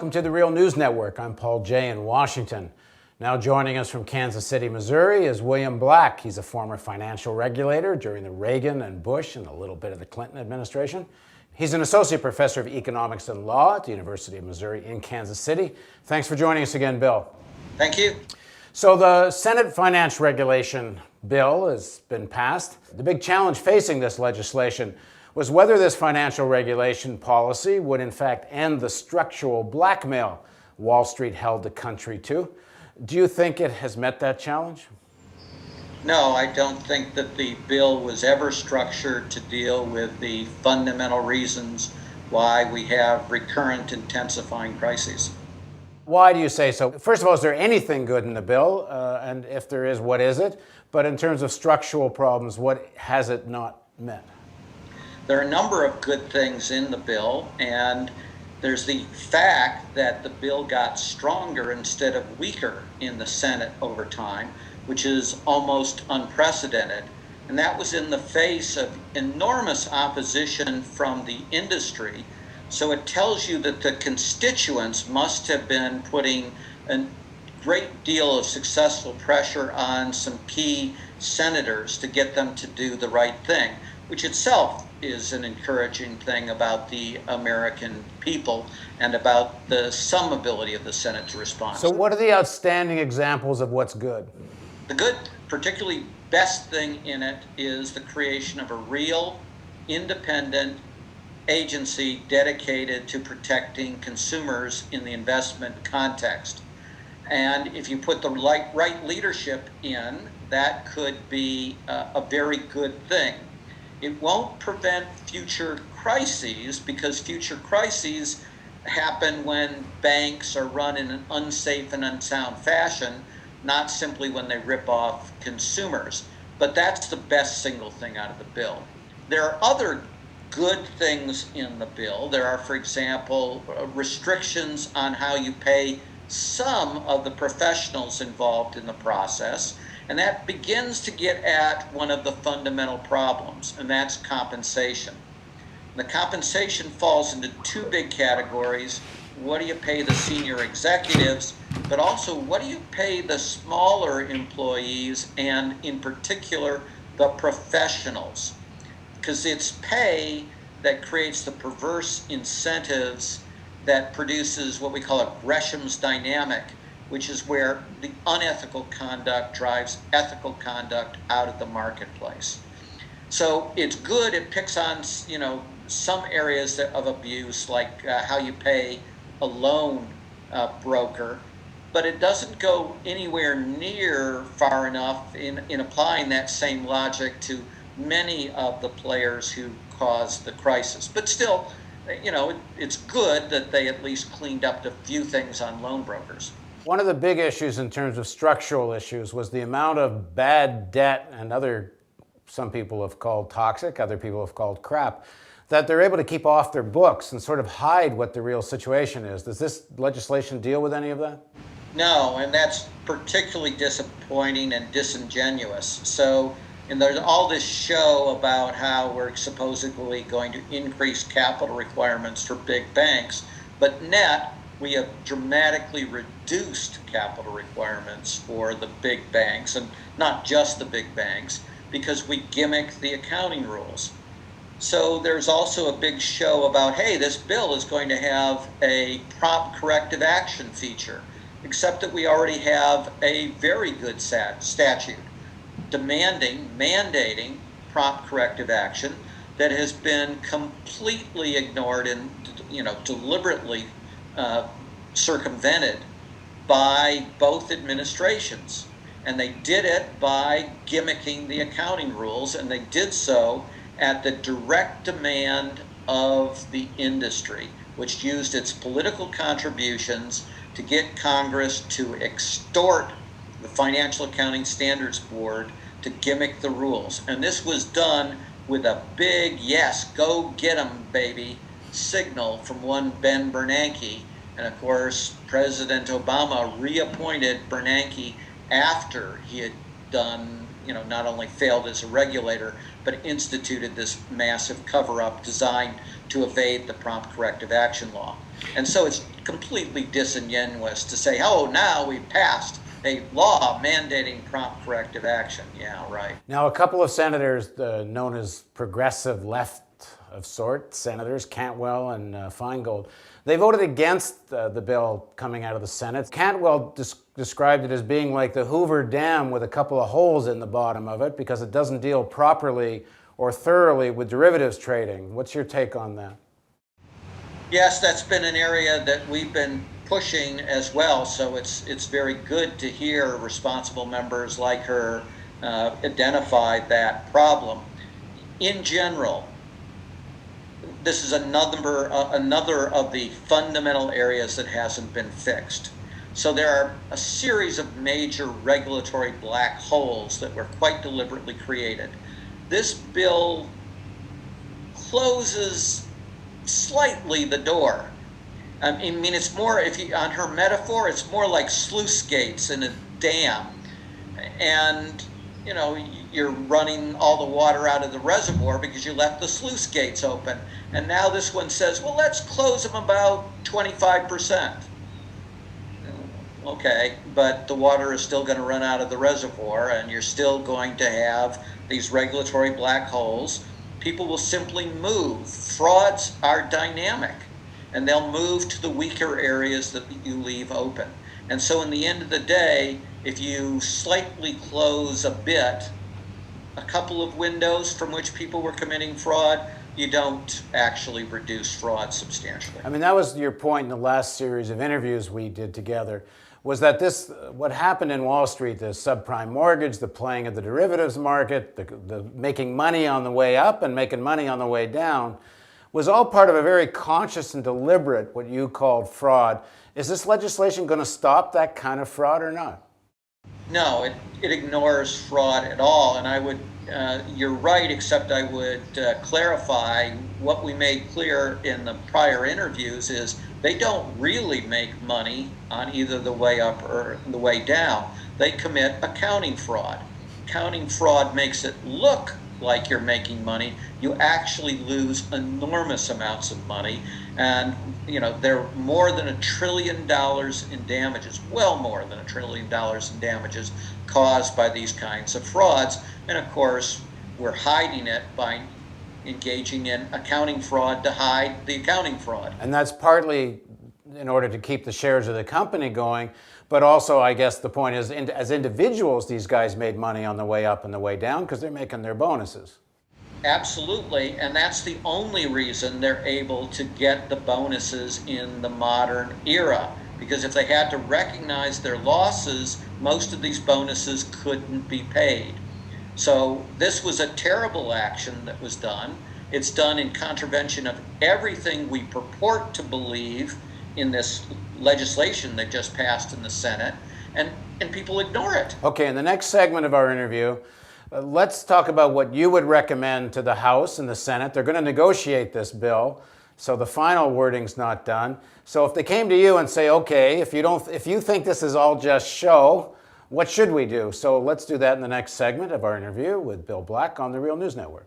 welcome to the Real News Network. I'm Paul Jay in Washington. Now joining us from Kansas City, Missouri is William Black. He's a former financial regulator during the Reagan and Bush and a little bit of the Clinton administration. He's an associate professor of economics and law at the University of Missouri in Kansas City. Thanks for joining us again, Bill. Thank you. So the Senate Finance Regulation Bill has been passed. The big challenge facing this legislation was whether this financial regulation policy would in fact end the structural blackmail Wall Street held the country to. Do you think it has met that challenge? No, I don't think that the bill was ever structured to deal with the fundamental reasons why we have recurrent intensifying crises. Why do you say so? First of all, is there anything good in the bill? And if there is, what is it? But in terms of structural problems, what has it not met? There are a number of good things in the bill, and there's the fact that the bill got stronger instead of weaker in the Senate over time, which is almost unprecedented. And that was in the face of enormous opposition from the industry. So it tells you that the constituents must have been putting a great deal of successful pressure on some key senators to get them to do the right thing, which itself is an encouraging thing about the American people and about some ability of the Senate to respond. So what are the outstanding examples of what's good? The good, particularly best thing in it is the creation of a real, independent agency dedicated to protecting consumers in the investment context. And if you put the right leadership in, that could be a very good thing. It won't prevent future crises, because future crises happen when banks are run in an unsafe and unsound fashion, not simply when they rip off consumers. But that's the best single thing out of the bill. There are other good things in the bill. There are, for example, restrictions on how you pay some of the professionals involved in the process. And that begins to get at one of the fundamental problems, and that's compensation. The compensation falls into two big categories. What do you pay the senior executives, but also what do you pay the smaller employees, and in particular, the professionals? Because it's pay that creates the perverse incentives that produces what we call a Gresham's dynamic, which is where the unethical conduct drives ethical conduct out of the marketplace. So it's good. It picks on, some areas of abuse, like how you pay a loan broker, but it doesn't go anywhere near far enough in applying that same logic to many of the players who caused the crisis. But still, it's good that they at least cleaned up a few things on loan brokers. One of the big issues in terms of structural issues was the amount of bad debt and some people have called toxic, other people have called crap, that they're able to keep off their books and sort of hide what the real situation is. Does this legislation deal with any of that? No, and that's particularly disappointing and disingenuous. So, and there's all this show about how we're supposedly going to increase capital requirements for big banks, but net, we have dramatically reduced capital requirements for the big banks, and not just the big banks, because we gimmick the accounting rules. So there's also a big show about, hey, this bill is going to have a prompt corrective action feature, except that we already have a very good statute mandating prompt corrective action that has been completely ignored and deliberately circumvented by both administrations. And they did it by gimmicking the accounting rules, and they did so at the direct demand of the industry, which used its political contributions to get Congress to extort the Financial Accounting Standards Board to gimmick the rules. And this was done with a big, yes, go get 'em, baby, signal from one Ben Bernanke. And of course, President Obama reappointed Bernanke after he had done, not only failed as a regulator, but instituted this massive cover-up designed to evade the prompt corrective action law. And so it's completely disingenuous to say, oh, now we've passed a law mandating prompt corrective action. Yeah, right. Now, a couple of senators known as progressive left of sorts, Senators Cantwell and Feingold, they voted against the bill coming out of the Senate. Cantwell described it as being like the Hoover Dam with a couple of holes in the bottom of it because it doesn't deal properly or thoroughly with derivatives trading. What's your take on that? Yes, that's been an area that we've been pushing as well, so it's very good to hear responsible members like her identify that problem. In general, this is another of the fundamental areas that hasn't been fixed. So there are a series of major regulatory black holes that were quite deliberately created. This bill closes slightly the door. I mean, it's more, on her metaphor, it's more like sluice gates in a dam. And, you're running all the water out of the reservoir because you left the sluice gates open. And now this one says, well, let's close them about 25%. Okay, but the water is still going to run out of the reservoir, and you're still going to have these regulatory black holes. People will simply move. Frauds are dynamic, and they'll move to the weaker areas that you leave open. And so in the end of the day, if you slightly close a couple of windows from which people were committing fraud, you don't actually reduce fraud substantially. I mean, that was your point in the last series of interviews we did together, was that what happened in Wall Street, the subprime mortgage, the playing of the derivatives market, the making money on the way up and making money on the way down, was all part of a very conscious and deliberate, what you called fraud. Is this legislation going to stop that kind of fraud or not? No, it ignores fraud at all. And you're right, except I would clarify what we made clear in the prior interviews is they don't really make money on either the way up or the way down. They commit accounting fraud. Accounting fraud makes it look like you're making money. You actually lose enormous amounts of money. And, there are more than $1 trillion in damages, well more than $1 trillion in damages caused by these kinds of frauds. And of course, we're hiding it by engaging in accounting fraud to hide the accounting fraud. And that's partly in order to keep the shares of the company going, but also, I guess the point is, as individuals, these guys made money on the way up and the way down because they're making their bonuses. Absolutely, and that's the only reason they're able to get the bonuses in the modern era. Because if they had to recognize their losses, most of these bonuses couldn't be paid. So this was a terrible action that was done. It's done in contravention of everything we purport to believe in this legislation that just passed in the Senate, and people ignore it. Okay, in the next segment of our interview, let's talk about what you would recommend to the House and the Senate. They're going to negotiate this bill, so the final wording's not done. So if they came to you and say, okay, if you think this is all just show, what should we do? So let's do that in the next segment of our interview with Bill Black on the Real News Network.